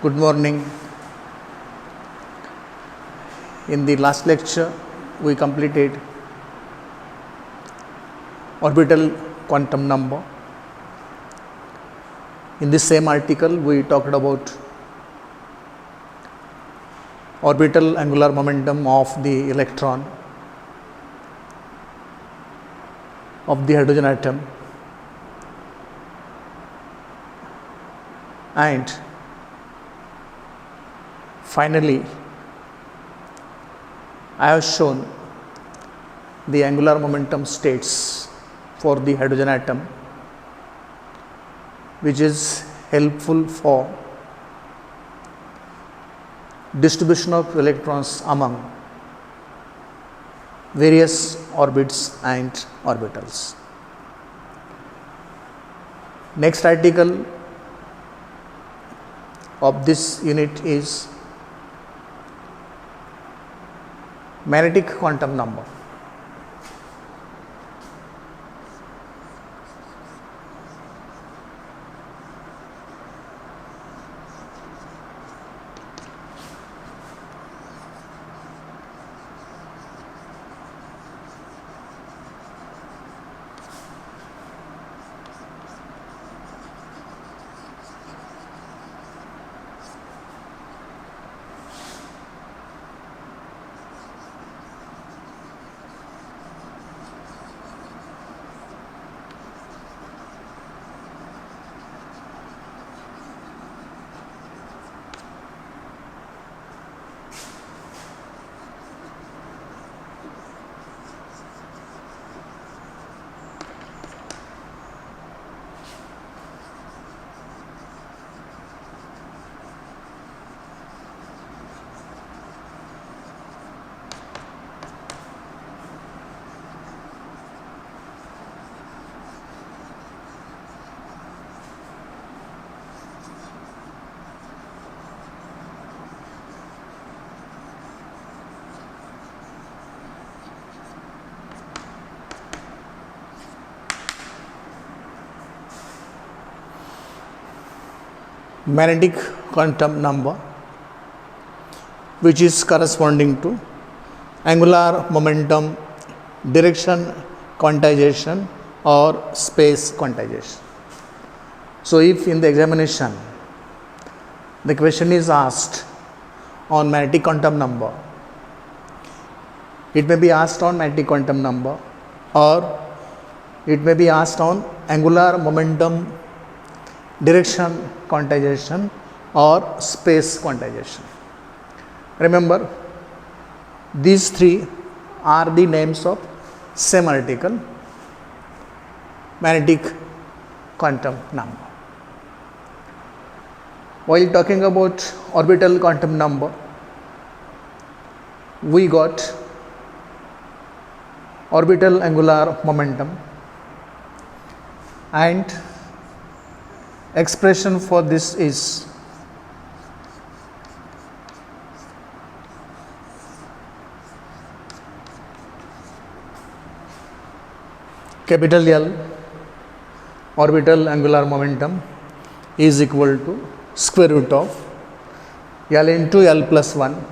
Good morning. In the last lecture, we completed orbital quantum number. In the same article, we talked about orbital angular momentum of the electron of the hydrogen atom, and finally I have shown the angular momentum states for the hydrogen atom, which is helpful for distribution of electrons among various orbits and orbitals. Next article of this unit is magnetic quantum number. Magnetic quantum number, which is corresponding to angular momentum direction quantization or space quantization. So if in the examination the question is asked on magnetic quantum number, it may be asked on magnetic quantum number, or it may be asked on angular momentum direction quantization or space quantization. Remember, these three are the names of same article, magnetic quantum number. While talking about orbital quantum number, we got orbital angular momentum, and expression for this is capital L orbital angular momentum is equal to square root of L into L plus 1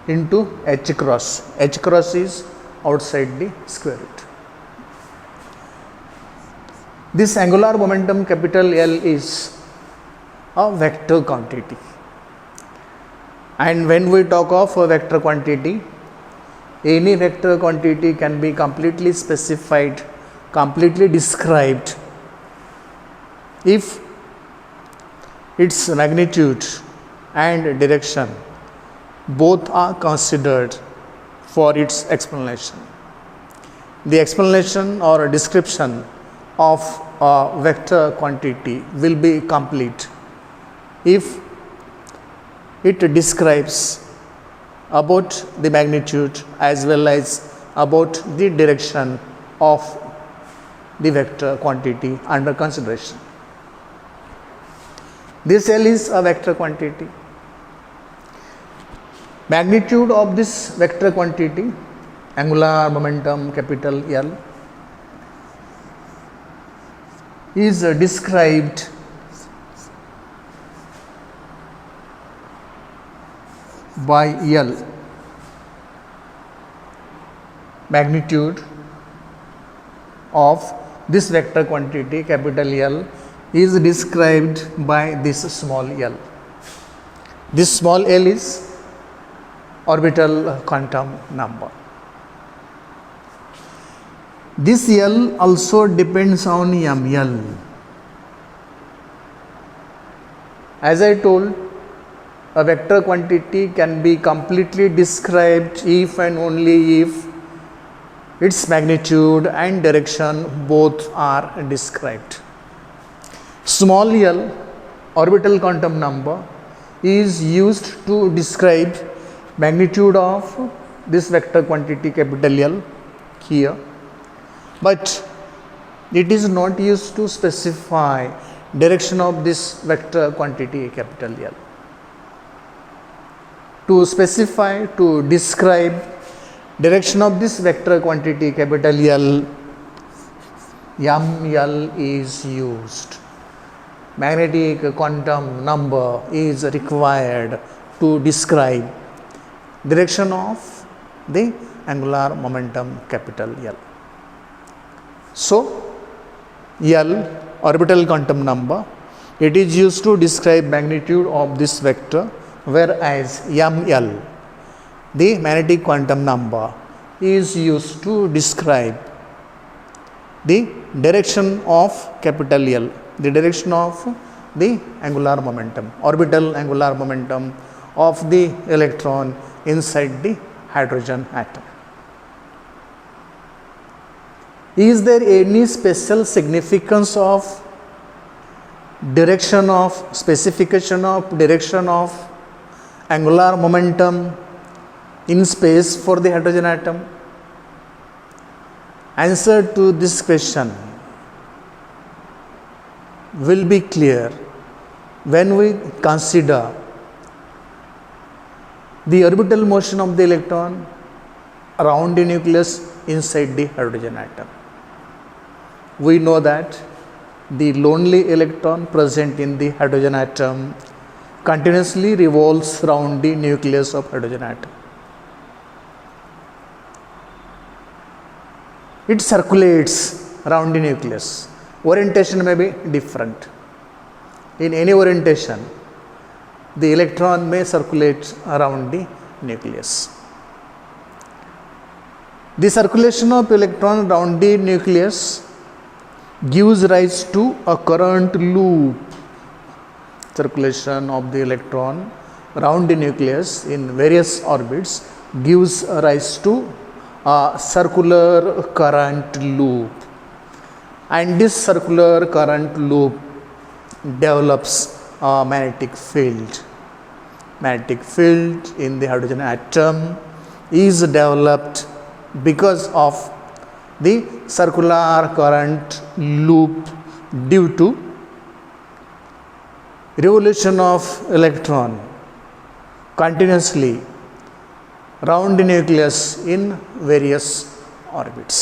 into H cross. H cross is outside the square root. This angular momentum capital L is a vector quantity, and when we talk of a vector quantity, any vector quantity can be completely specified, completely described if its magnitude and direction both are considered for its explanation. The explanation or description of a vector quantity will be complete if it describes about the magnitude as well as about the direction of the vector quantity under consideration. This L is a vector quantity. Magnitude of this vector quantity, angular momentum capital L, is described by L. Magnitude of this vector quantity capital L is described by this small l. This small l is orbital quantum number. This L also depends on ML. As I told, a vector quantity can be completely described if and only if its magnitude and direction both are described. Small l, orbital quantum number, is used to describe magnitude of this vector quantity capital L here, but it is not used to specify direction of this vector quantity capital L. To specify, to describe direction of this vector quantity capital L, ML is used. Magnetic quantum number is required to describe direction of the angular momentum capital L. So, L, orbital quantum number, it is used to describe magnitude of this vector, whereas ML, the magnetic quantum number, is used to describe the direction of capital L, the direction of the angular momentum, orbital angular momentum of the electron inside the hydrogen atom. Is there any special significance of direction of, specification of direction of angular momentum in space for the hydrogen atom? Answer to this question will be clear when we consider the orbital motion of the electron around the nucleus inside the hydrogen atom. We know that the lonely electron present in the hydrogen atom continuously revolves around the nucleus of hydrogen atom. It circulates around the nucleus. Orientation may be different. In any orientation, the electron may circulate around the nucleus. The circulation of electron around the nucleus gives rise to a current loop. Circulation of the electron around the nucleus in various orbits gives rise to a circular current loop, and this circular current loop develops a magnetic field. Magnetic field in the hydrogen atom is developed because of the circular current loop due to revolution of electron continuously around the nucleus in various orbits.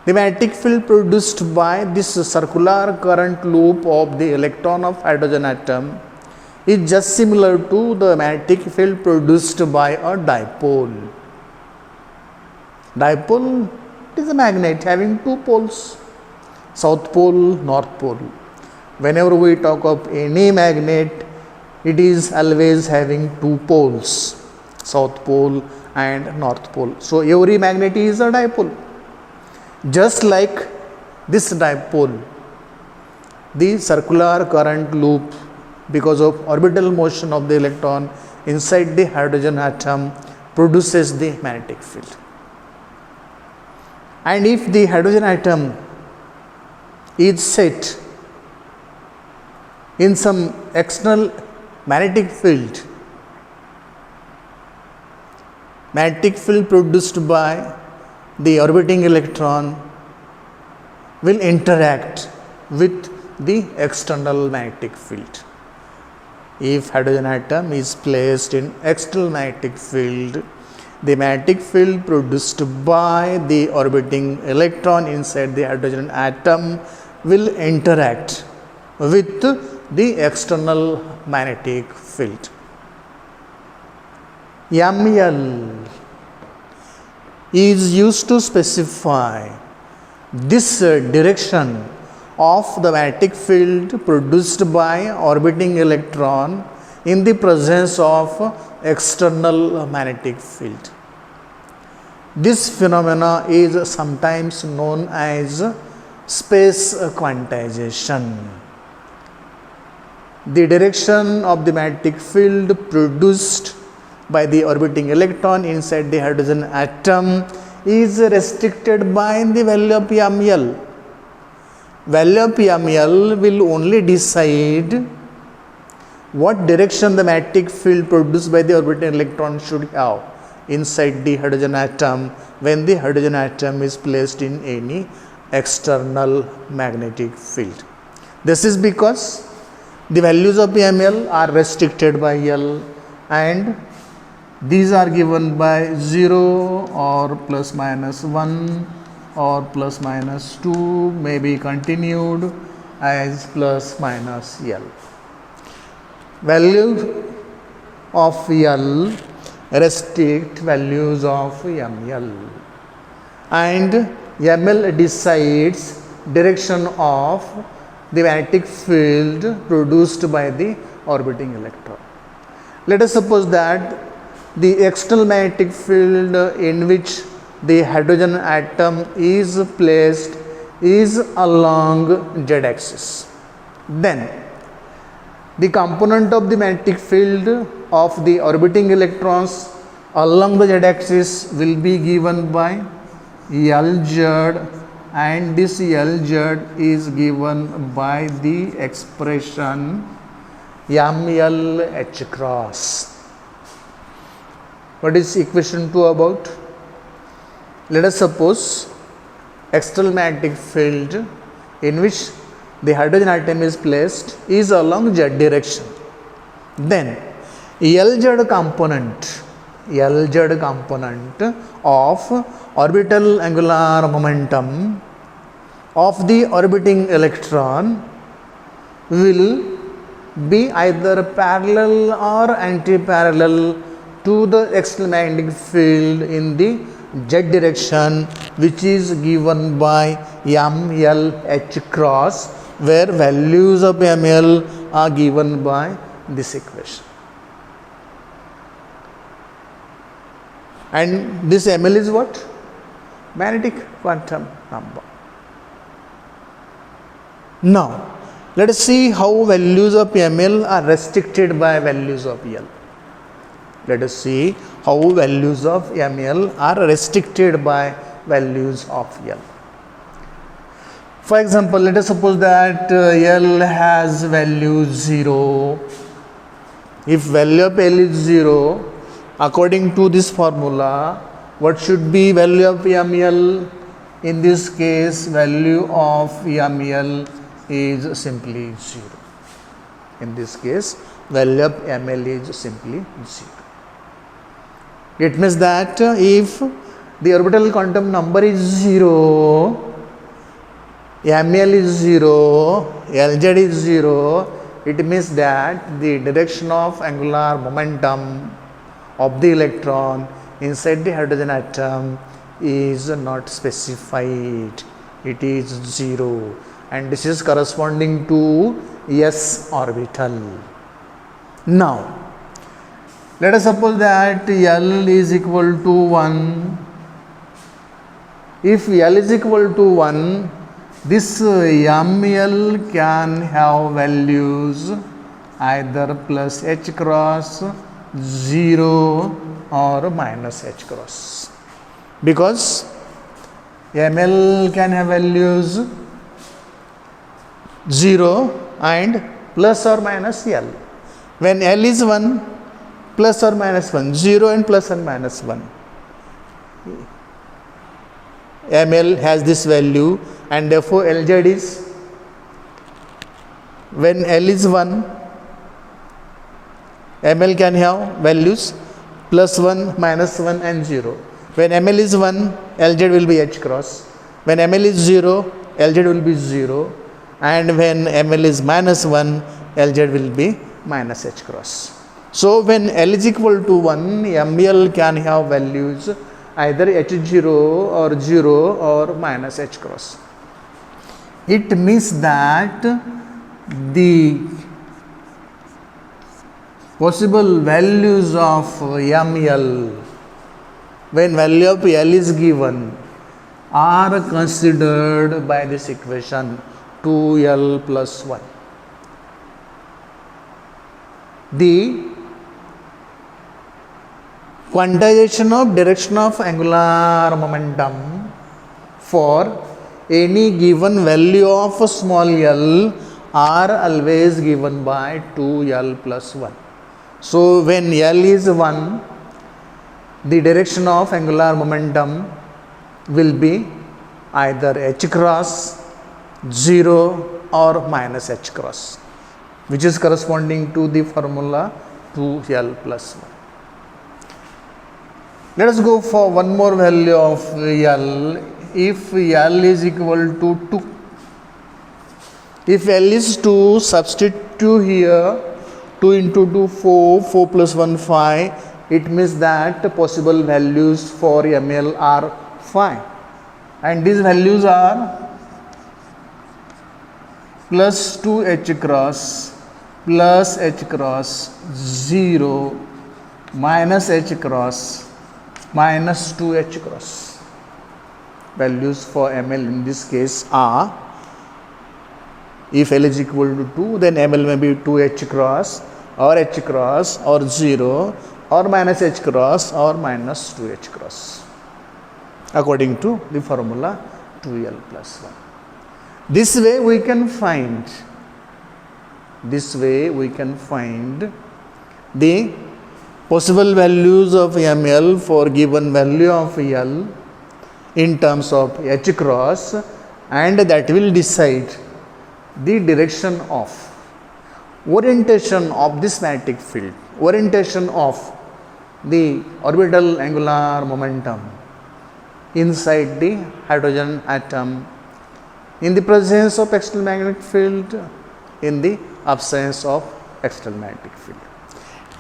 The magnetic field produced by this circular current loop of the electron of hydrogen atom is just similar to the magnetic field produced by a dipole. Dipole is a magnet having two poles, south pole, north pole. Whenever we talk of any magnet, it is always having two poles, south pole and north pole. So every magnet is a dipole. Just like this dipole, the circular current loop, because of orbital motion of the electron inside the hydrogen atom, produces the magnetic field. And if the hydrogen atom is set in some external magnetic field produced by the orbiting electron will interact with the external magnetic field. If hydrogen atom is placed in external magnetic field, the magnetic field produced by the orbiting electron inside the hydrogen atom will interact with the external magnetic field. ml is used to specify this direction of the magnetic field produced by orbiting electron in the presence of external magnetic field. This phenomena is sometimes known as space quantization. The direction of the magnetic field produced by the orbiting electron inside the hydrogen atom is restricted by the value of ml. Value of ml will only decide what direction the magnetic field produced by the orbiting electron should have inside the hydrogen atom when the hydrogen atom is placed in any external magnetic field. This is because the values of ml are restricted by L, and these are given by 0 or plus minus 1 or plus minus 2, may be continued as plus minus L. Value of L restrict values of ml, and ml decides direction of the magnetic field produced by the orbiting electron. Let us suppose that the external magnetic field in which the hydrogen atom is placed is along z-axis. Then the component of the magnetic field of the orbiting electrons along the z-axis will be given by Lz, and this Lz is given by the expression ml h cross. What is equation 2 about? Let us suppose external magnetic field in which the hydrogen atom is placed is along z direction. Then Lz component of orbital angular momentum of the orbiting electron will be either parallel or anti-parallel to the external magnetic field in the z direction, which is given by ml h cross, where values of ml are given by this equation. And this ml is what? Magnetic quantum number. Now, let us see how values of ml are restricted by values of L. Let us see how values of ml are restricted by values of L. For example, let us suppose that L has value 0. If value of L is 0, according to this formula, what should be value of ml? In this case, value of ml is simply 0. In this case, value of ml is simply 0. It means that if the orbital quantum number is 0, ml is 0, Lz is 0, it means that the direction of angular momentum of the electron inside the hydrogen atom is not specified. It is 0, and this is corresponding to s orbital. Now, let us suppose that L is equal to 1. If L is equal to 1, this ml can have values either plus h cross, 0 or minus h cross, because ml can have values 0 and plus or minus L. When L is 1, plus or minus 1, 0 and plus or minus 1. ml has this value, and therefore Lz is, when L is 1, ml can have values plus 1, minus 1 and 0. When ml is 1, Lz will be h cross. When ml is 0, Lz will be 0, and when ml is minus 1, Lz will be minus h cross. So when L is equal to 1, ML can have values either H0 or 0 or minus H cross. It means that the possible values of ML when value of L is given are considered by this equation 2L plus 1. The quantization of direction of angular momentum for any given value of small l are always given by 2L plus 1. So when L is 1, the direction of angular momentum will be either H cross, 0 or minus H cross, which is corresponding to the formula 2L plus 1. Let us go for one more value of L. If L is equal to 2, if L is 2, substitute here 2 into 2, 4, 4 plus 1, 5. It means that possible values for ML are 5. And these values are plus 2H cross, plus H cross, 0, minus H cross, minus 2H cross. Values for ML in this case are, if L is equal to 2, then ML may be 2H cross or 0 or minus H cross or minus 2H cross according to the formula 2L plus 1. This way we can find the possible values of ML for given value of L in terms of H cross, and that will decide the direction of orientation of this magnetic field, orientation of the orbital angular momentum inside the hydrogen atom in the presence of external magnetic field, in the absence of external magnetic field.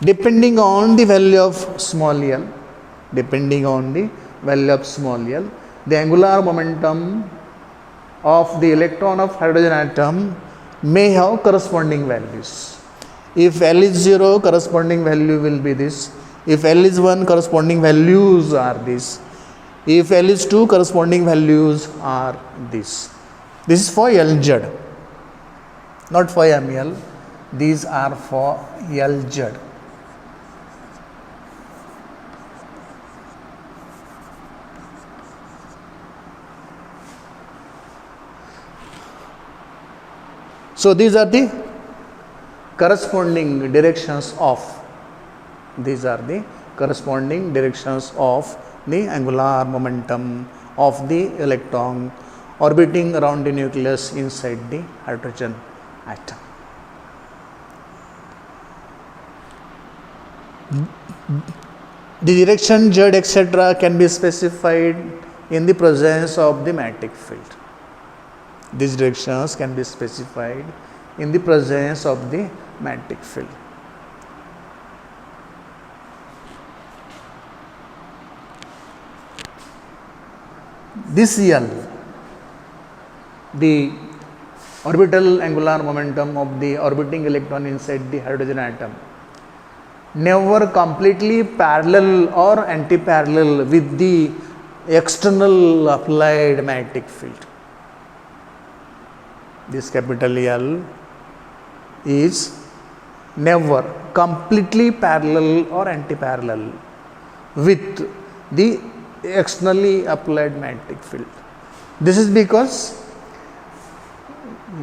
Depending on the value of small l, the angular momentum of the electron of hydrogen atom may have corresponding values. If L is 0, corresponding value will be this. If L is 1, corresponding values are this. If L is 2, corresponding values are this. This is for LZ, not for ML. These are for LZ. So these are the corresponding directions of the angular momentum of the electron orbiting around the nucleus inside the hydrogen atom. The direction Z, etc. can be specified in the presence of the magnetic field. These directions can be specified in the presence of the magnetic field. This L, the orbital angular momentum of the orbiting electron inside the hydrogen atom, never completely parallel or anti-parallel with the external applied magnetic field. This capital L is never completely parallel or anti-parallel with the externally applied magnetic field. This is because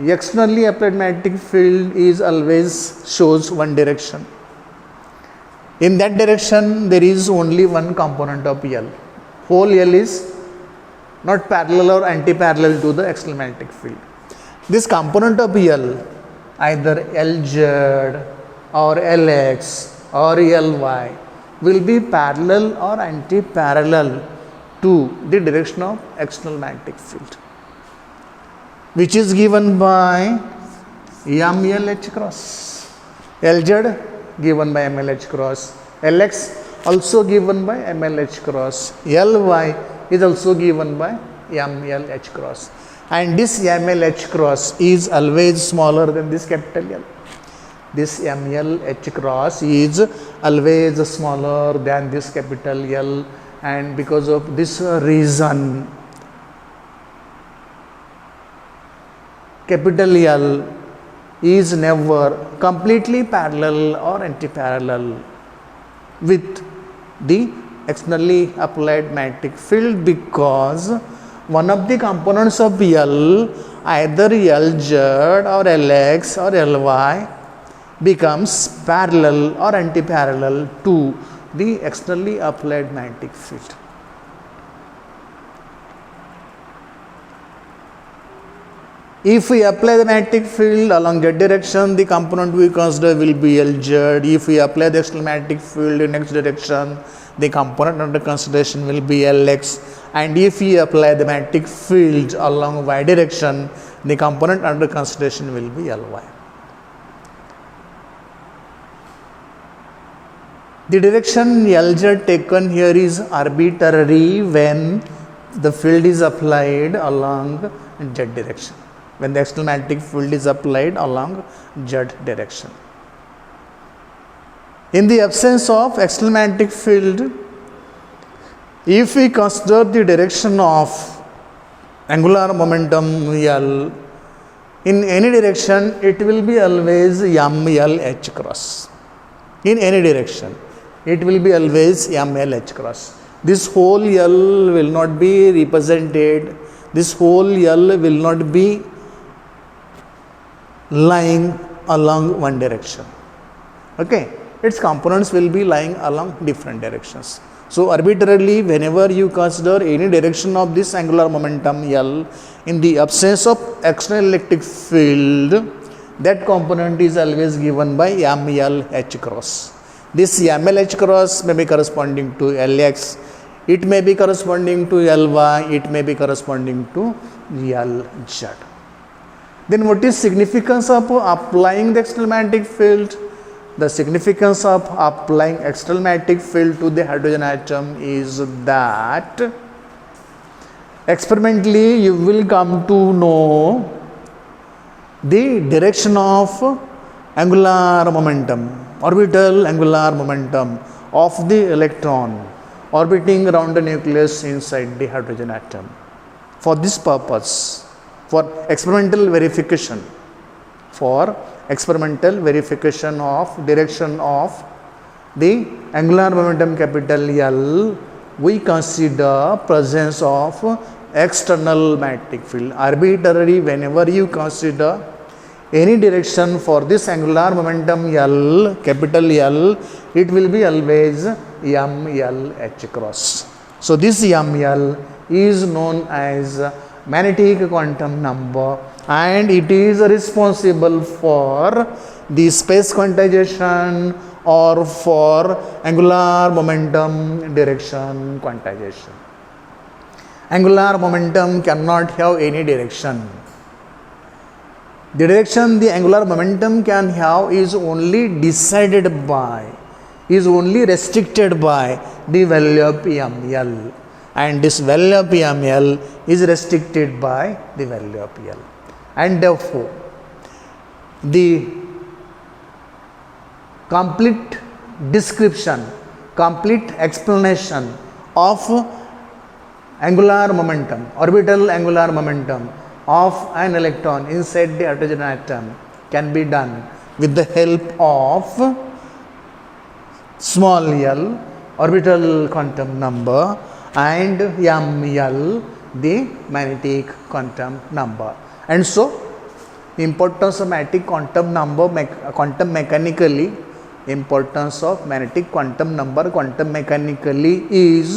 externally applied magnetic field is always shows one direction. In that direction there is only one component of L. Whole L is not parallel or anti-parallel to the external magnetic field. This component of L, either LZ or LX or LY, will be parallel or anti-parallel to the direction of external magnetic field, which is given by ML H cross. LZ given by MLH cross. Lx also given by MLH cross. Ly is also given by MLH cross. And this MLH cross is always smaller than this capital L. This MLH cross is always smaller than this capital L, and because of this reason, capital L is never completely parallel or anti-parallel with the externally applied magnetic field, because one of the components of L, either Lz or Lx or Ly, becomes parallel or anti-parallel to the externally applied magnetic field. If we apply the magnetic field along z direction, the component we consider will be Lz. If we apply the external magnetic field in x direction, the component under consideration will be Lx. And if we apply the magnetic field along y direction, the component under consideration will be Ly. The direction Lz taken here is arbitrary when the field is applied along z direction, when the external magnetic field is applied along z direction. In the absence of external magnetic field, if we consider the direction of angular momentum L in any direction, it will be always MLH cross. In any direction, it will be always MLH cross. This whole L will not be represented, this whole L will not be lying along one direction. Okay, its components will be lying along different directions. So arbitrarily, whenever you consider any direction of this angular momentum L in the absence of external electric field, that component is always given by MLH cross. This MLH cross may be corresponding to Lx, it may be corresponding to Ly, it may be corresponding to Lz. Then what is significance of applying the external magnetic field? The significance of applying external magnetic field to the hydrogen atom is that experimentally you will come to know the direction of angular momentum, orbital angular momentum of the electron orbiting around the nucleus inside the hydrogen atom. For this purpose, for experimental verification of direction of the angular momentum capital L, we consider presence of external magnetic field. Arbitrarily, whenever you consider any direction for this angular momentum L, capital L, it will be always MLH cross. So this ML is known as magnetic quantum number, and it is responsible for the space quantization or for angular momentum direction quantization. Angular momentum cannot have any direction. The direction the angular momentum can have is only decided by, is only restricted by the value of ML, and this value of ML is restricted by the value of L. And therefore, the complete description, complete explanation of angular momentum, orbital angular momentum of an electron inside the hydrogen atom can be done with the help of small l, orbital quantum number, and ML, the magnetic quantum number. And so, importance of magnetic quantum number, quantum mechanically, importance of magnetic quantum number quantum mechanically is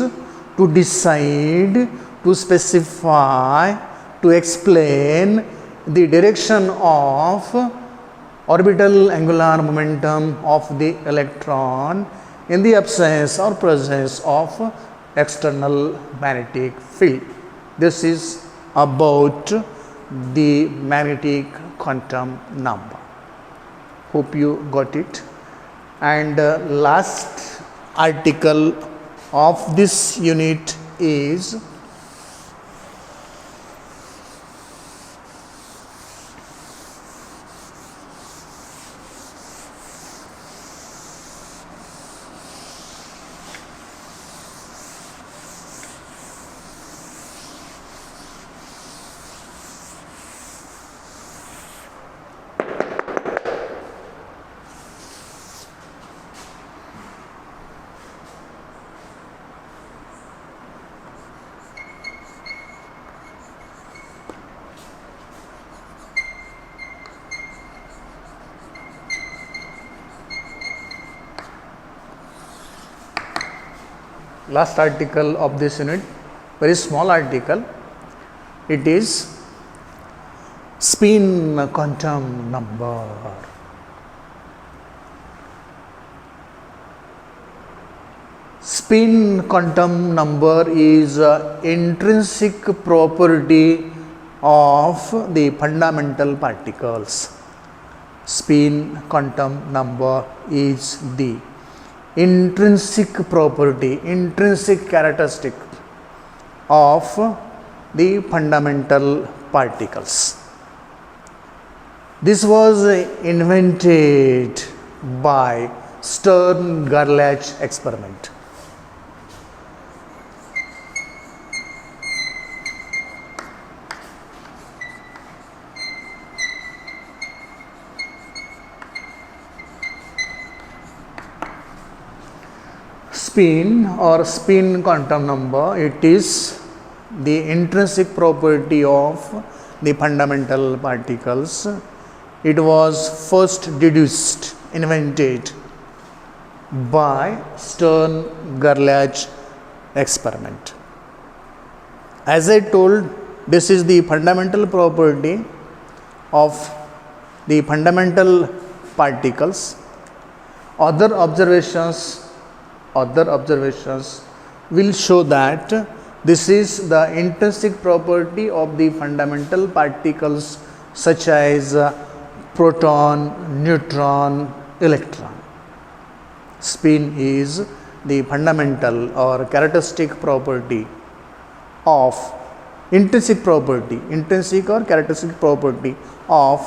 to decide, to specify, to explain the direction of orbital angular momentum of the electron in the absence or presence of external magnetic field. This is about the magnetic quantum number. Hope you got it. and last article of this unit is last article of this unit, very small article. It is spin quantum number. Spin quantum number is intrinsic property of the fundamental particles. Spin quantum number is the intrinsic property, intrinsic characteristic of the fundamental particles. This was invented by Stern-Gerlach experiment. Spin or spin quantum number, it is the intrinsic property of the fundamental particles. It was first deduced, invented by Stern-Gerlach experiment. As I told, this is the fundamental property of the fundamental particles. Other observations will show that this is the intrinsic property of the fundamental particles such as proton, neutron, electron. Spin is the fundamental or characteristic property of intrinsic or characteristic property of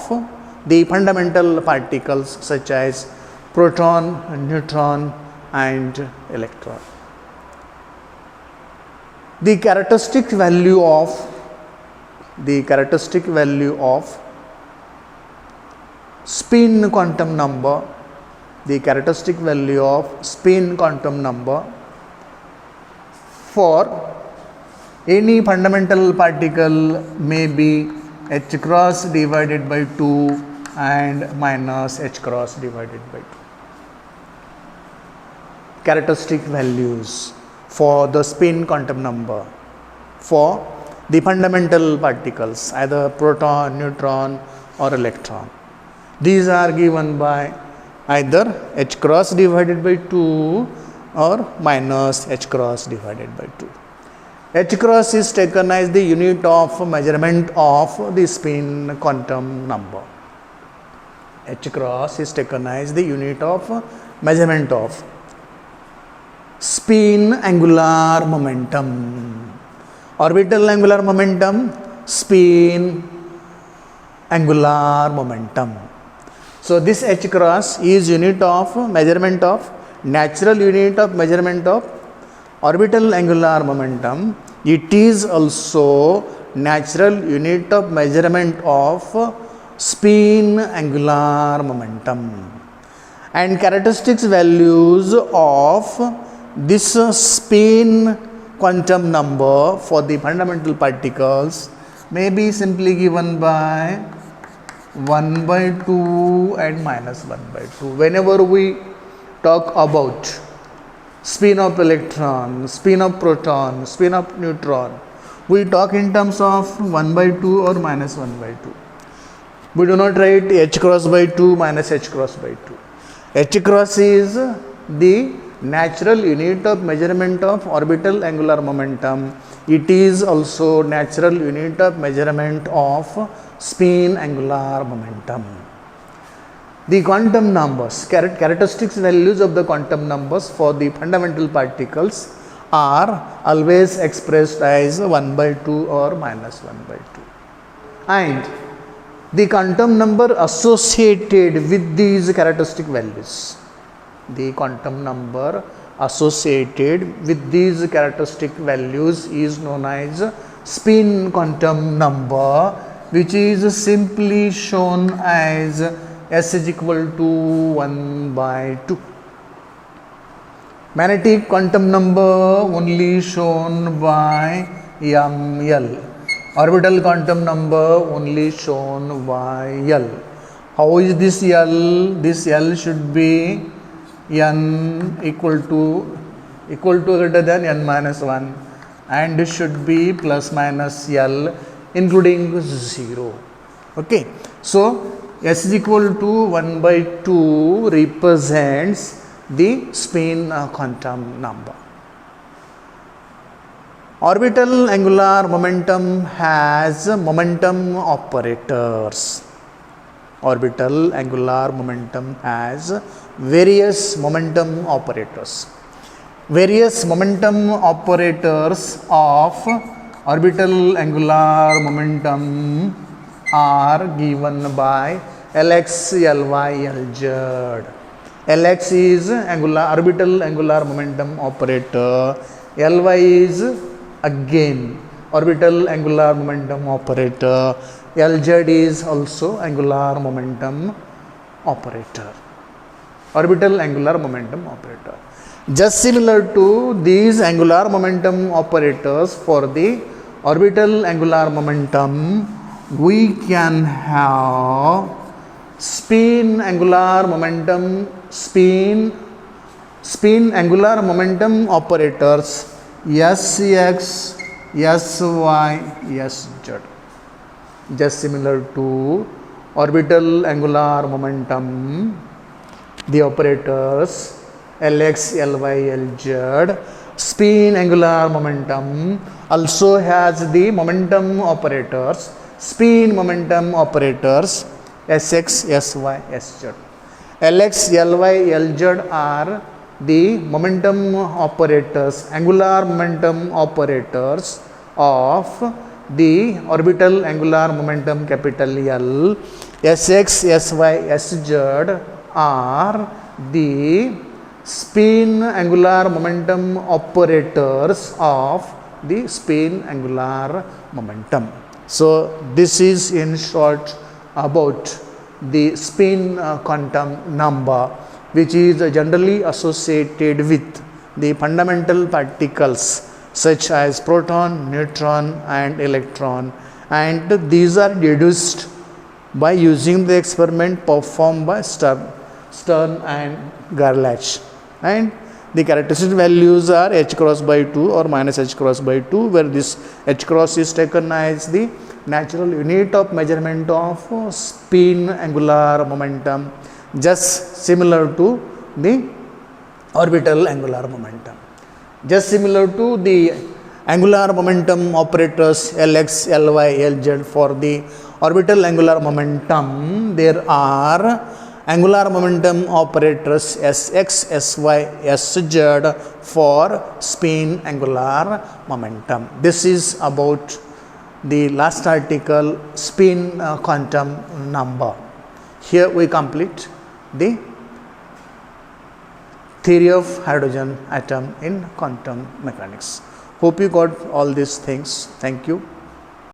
the fundamental particles such as proton, neutron and electron. The characteristic value of spin quantum number, for any fundamental particle may be h cross divided by 2 and minus h cross divided by 2. Characteristic values for the spin quantum number for the fundamental particles, either proton, neutron or electron. These are given by either h cross divided by 2 or minus h cross divided by 2. H cross is taken as the unit of measurement of the spin quantum number. H cross is taken as the unit of measurement of spin angular momentum, orbital angular momentum, spin angular momentum. So this h cross is unit of measurement of, natural unit of measurement of orbital angular momentum. It is also natural unit of measurement of spin angular momentum. And characteristics values of this spin quantum number for the fundamental particles may be simply given by 1 by 2 and minus 1 by 2. Whenever we talk about spin of electron, spin of proton, spin of neutron, we talk in terms of 1 by 2 or minus 1 by 2. We do not write h cross by 2 minus h cross by 2. H cross is the natural unit of measurement of orbital angular momentum. It is also natural unit of measurement of spin angular momentum. The quantum numbers, characteristics values of the quantum numbers for the fundamental particles are always expressed as 1 by 2 or minus 1 by 2. And the quantum number associated with these characteristic values, the quantum number associated with these characteristic values is known as spin quantum number, which is simply shown as S is equal to 1 by 2. Magnetic quantum number only shown by ML. Orbital quantum number only shown by L. How is this L? This L should be n equal to greater than n minus 1, and this should be plus minus L including 0. Okay, so S is equal to 1 by 2 represents the spin quantum number. Orbital angular momentum has momentum operators. Orbital angular momentum has various momentum operators. Various momentum operators of orbital angular momentum are given by Lx, Ly, Lz. Lx is orbital angular momentum operator. Ly is again orbital angular momentum operator. Lz is also angular momentum operator. Orbital angular momentum operator. Just similar to these angular momentum operators for the orbital angular momentum, we can have spin angular momentum angular momentum operators Sx, Sy, Sz. Just similar to orbital angular momentum, the operators Lx, Ly, Lz. Spin angular momentum also has the momentum operators, spin momentum operators Sx, Sy, Sz. Lx, Ly, Lz are the momentum operators, angular momentum operators of the orbital angular momentum capital L. Sx, Sy, Sz are the spin angular momentum operators of the spin angular momentum. So this is in short about the spin quantum number, which is generally associated with the fundamental particles such as proton, neutron and electron, and these are deduced by using the experiment performed by Stern and Gerlach, and the characteristic values are h cross by 2 or minus h cross by 2, where this h cross is taken as the natural unit of measurement of spin angular momentum, just similar to the orbital angular momentum. Just similar to the angular momentum operators Lx, Ly, Lz for the orbital angular momentum, there are angular momentum operators Sx, Sy, Sz for spin angular momentum. This is about the last article, spin quantum number. Here we complete the theory of hydrogen atom in quantum mechanics. Hope you got all these things. Thank you.